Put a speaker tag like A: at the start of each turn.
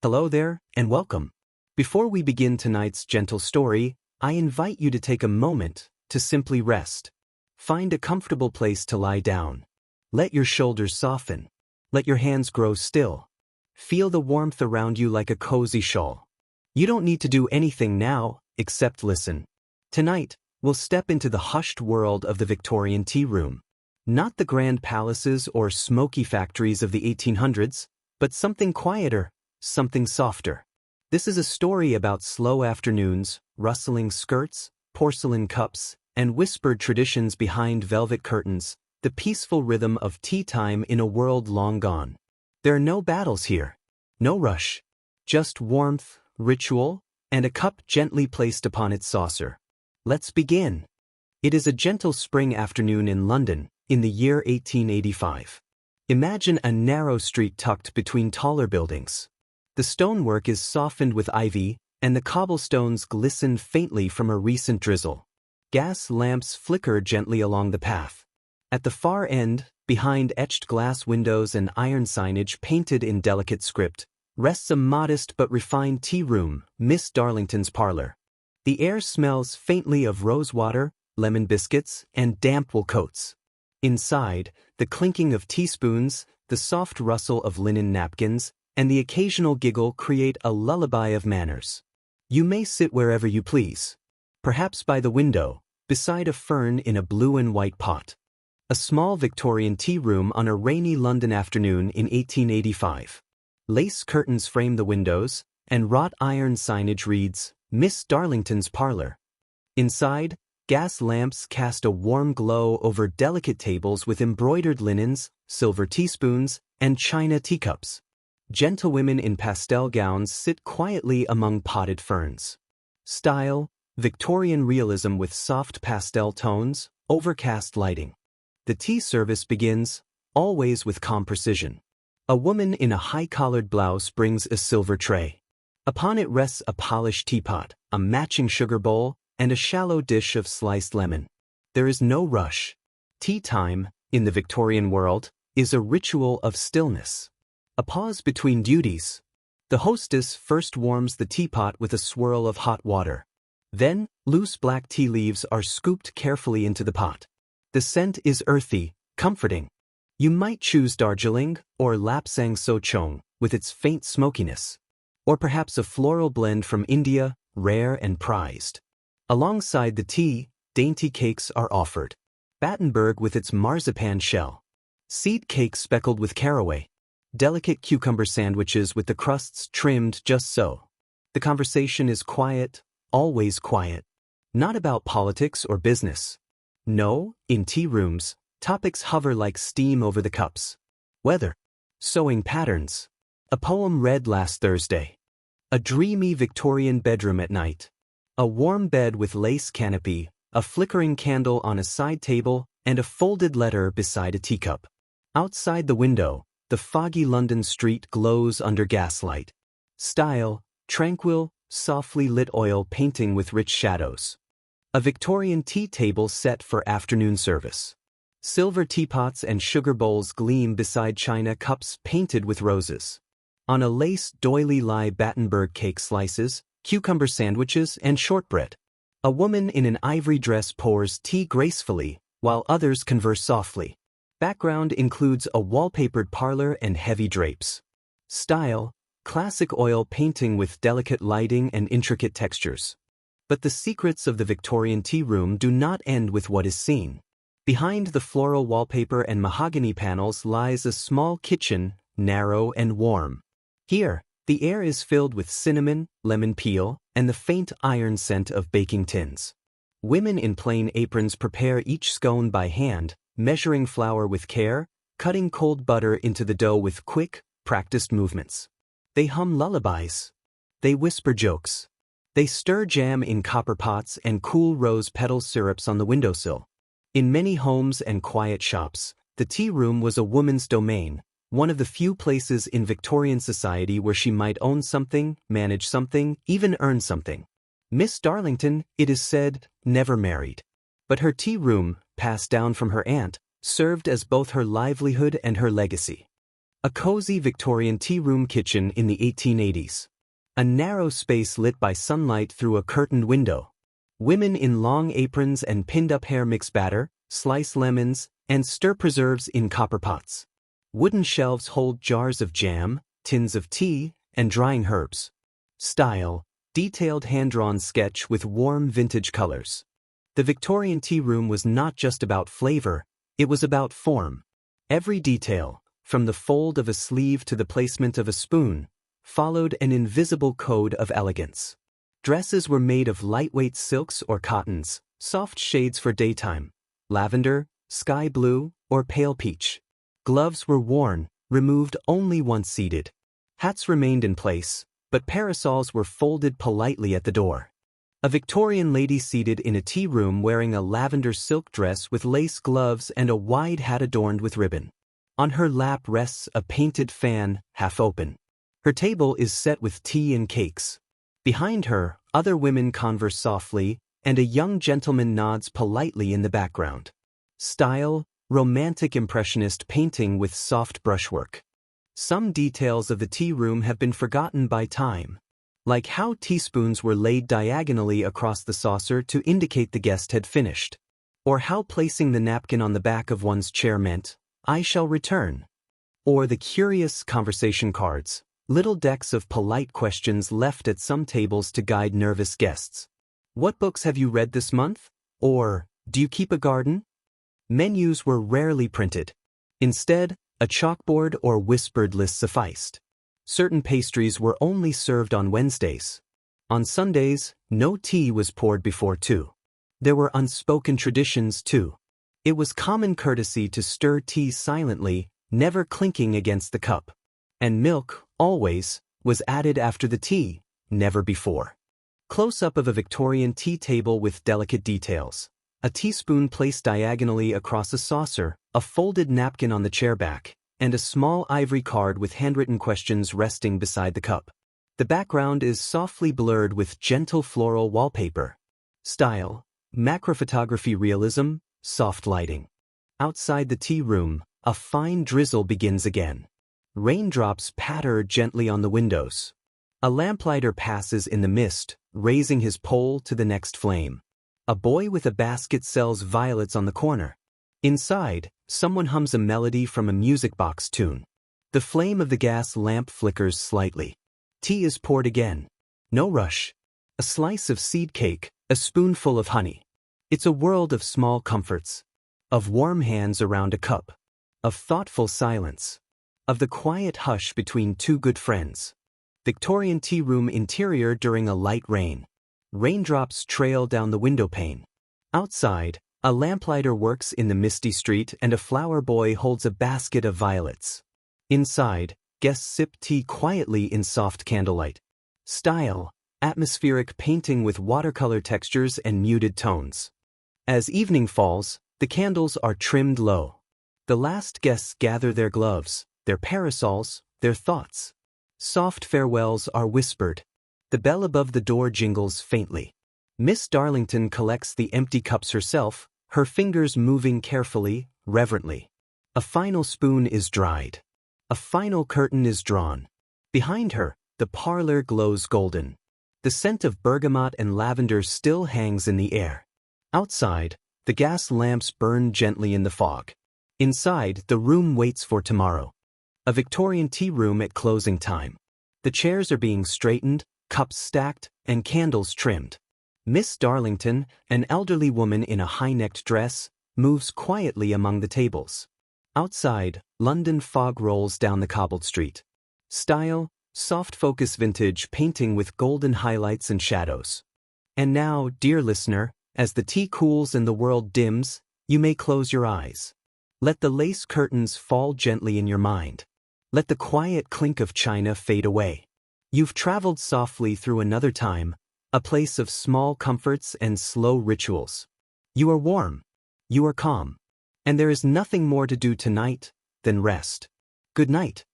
A: Hello there, and welcome. Before we begin tonight's gentle story, I invite you to take a moment to simply rest. Find a comfortable place to lie down. Let your shoulders soften. Let your hands grow still. Feel the warmth around you like a cozy shawl. You don't need to do anything now, except listen. Tonight, we'll step into the hushed world of the Victorian tea room. Not the grand palaces or smoky factories of the 1800s, but something quieter, something softer. This is a story about slow afternoons, rustling skirts, porcelain cups, and whispered traditions behind velvet curtains, the peaceful rhythm of tea time in a world long gone. There are no battles here, no rush, just warmth, ritual, and a cup gently placed upon its saucer. Let's begin. It is a gentle spring afternoon in London, in the year 1885. Imagine a narrow street tucked between taller buildings. The stonework is softened with ivy, and the cobblestones glisten faintly from a recent drizzle. Gas lamps flicker gently along the path. At the far end, behind etched glass windows and iron signage painted in delicate script, rests a modest but refined tea room, Miss Darlington's parlor. The air smells faintly of rosewater, lemon biscuits, and damp wool coats. Inside, the clinking of teaspoons, the soft rustle of linen napkins, and the occasional giggle create a lullaby of manners. You may sit wherever you please. Perhaps by the window, beside a fern in a blue and white pot. A small Victorian tea room on a rainy London afternoon in 1885. Lace curtains frame the windows, and wrought iron signage reads, Miss Darlington's Parlor. Inside, gas lamps cast a warm glow over delicate tables with embroidered linens, silver teaspoons, and china teacups. Gentlewomen in pastel gowns sit quietly among potted ferns. Style, Victorian realism with soft pastel tones, overcast lighting. The tea service begins, always with calm precision. A woman in a high-collared blouse brings a silver tray. Upon it rests a polished teapot, a matching sugar bowl, and a shallow dish of sliced lemon. There is no rush. Tea time, in the Victorian world, is a ritual of stillness. A pause between duties. The hostess first warms the teapot with a swirl of hot water. Then, loose black tea leaves are scooped carefully into the pot. The scent is earthy, comforting. You might choose Darjeeling or Lapsang Souchong with its faint smokiness. Or perhaps a floral blend from India, rare and prized. Alongside the tea, dainty cakes are offered. Battenberg with its marzipan shell. Seed cake speckled with caraway. Delicate cucumber sandwiches with the crusts trimmed just so. The conversation is quiet, always quiet. Not about politics or business. No, in tea rooms, topics hover like steam over the cups. Weather. Sewing patterns. A poem read last Thursday. A dreamy Victorian bedroom at night. A warm bed with lace canopy, a flickering candle on a side table, and a folded letter beside a teacup. Outside the window, the foggy London street glows under gaslight. Style, tranquil, softly lit oil painting with rich shadows. A Victorian tea table set for afternoon service. Silver teapots and sugar bowls gleam beside china cups painted with roses. On a lace doily lie Battenberg cake slices, cucumber sandwiches, and shortbread. A woman in an ivory dress pours tea gracefully, while others converse softly. Background includes a wallpapered parlor and heavy drapes. Style, classic oil painting with delicate lighting and intricate textures. But the secrets of the Victorian tea room do not end with what is seen. Behind the floral wallpaper and mahogany panels lies a small kitchen, narrow and warm. Here, the air is filled with cinnamon, lemon peel, and the faint iron scent of baking tins. Women in plain aprons prepare each scone by hand, measuring flour with care, cutting cold butter into the dough with quick, practiced movements. They hum lullabies. They whisper jokes. They stir jam in copper pots and cool rose petal syrups on the windowsill. In many homes and quiet shops, the tea room was a woman's domain, one of the few places in Victorian society where she might own something, manage something, even earn something. Miss Darlington, it is said, never married. But her tea room, passed down from her aunt, served as both her livelihood and her legacy. A cozy Victorian tea room kitchen in the 1880s. A narrow space lit by sunlight through a curtained window. Women in long aprons and pinned-up hair mix batter, slice lemons, and stir preserves in copper pots. Wooden shelves hold jars of jam, tins of tea, and drying herbs. Style: detailed hand-drawn sketch with warm vintage colors. The Victorian tea room was not just about flavor, it was about form. Every detail, from the fold of a sleeve to the placement of a spoon, followed an invisible code of elegance. Dresses were made of lightweight silks or cottons, soft shades for daytime, lavender, sky blue, or pale peach. Gloves were worn, removed only once seated. Hats remained in place, but parasols were folded politely at the door. A Victorian lady seated in a tea room wearing a lavender silk dress with lace gloves and a wide hat adorned with ribbon. On her lap rests a painted fan, half open. Her table is set with tea and cakes. Behind her, other women converse softly, and a young gentleman nods politely in the background. Style: romantic impressionist painting with soft brushwork. Some details of the tea room have been forgotten by time, like how teaspoons were laid diagonally across the saucer to indicate the guest had finished, or how placing the napkin on the back of one's chair meant, "I shall return," or the curious conversation cards, little decks of polite questions left at some tables to guide nervous guests. "What books have you read this month?" Or, "Do you keep a garden?" Menus were rarely printed. Instead, a chalkboard or whispered list sufficed. Certain pastries were only served on Wednesdays. On Sundays, no tea was poured before 2. There were unspoken traditions too. It was common courtesy to stir tea silently, never clinking against the cup. And milk, always, was added after the tea, never before. Close-up of a Victorian tea table with delicate details. A teaspoon placed diagonally across a saucer, a folded napkin on the chair back, and a small ivory card with handwritten questions resting beside the cup. The background is softly blurred with gentle floral wallpaper. Style: macrophotography realism, soft lighting. Outside the tea room, a fine drizzle begins again. Raindrops patter gently on the windows. A lamplighter passes in the mist, raising his pole to the next flame. A boy with a basket sells violets on the corner. Inside, someone hums a melody from a music box tune. The flame of the gas lamp flickers slightly. Tea is poured again. No rush. A slice of seed cake, a spoonful of honey. It's a world of small comforts. Of warm hands around a cup. Of thoughtful silence. Of the quiet hush between two good friends. Victorian tea room interior during a light rain. Raindrops trail down the window pane. Outside, a lamplighter works in the misty street and a flower boy holds a basket of violets. Inside, guests sip tea quietly in soft candlelight. Style: atmospheric painting with watercolor textures and muted tones. As evening falls, the candles are trimmed low. The last guests gather their gloves, their parasols, their thoughts. Soft farewells are whispered. The bell above the door jingles faintly. Miss Darlington collects the empty cups herself, her fingers moving carefully, reverently. A final spoon is dried. A final curtain is drawn. Behind her, the parlor glows golden. The scent of bergamot and lavender still hangs in the air. Outside, the gas lamps burn gently in the fog. Inside, the room waits for tomorrow. A Victorian tea room at closing time. The chairs are being straightened, cups stacked, and candles trimmed. Miss Darlington, an elderly woman in a high-necked dress, moves quietly among the tables. Outside, London fog rolls down the cobbled street. Style: soft focus vintage painting with golden highlights and shadows. And now, dear listener, as the tea cools and the world dims, you may close your eyes. Let the lace curtains fall gently in your mind. Let the quiet clink of china fade away. You've traveled softly through another time, a place of small comforts and slow rituals. You are warm. You are calm. And there is nothing more to do tonight than rest. Good night.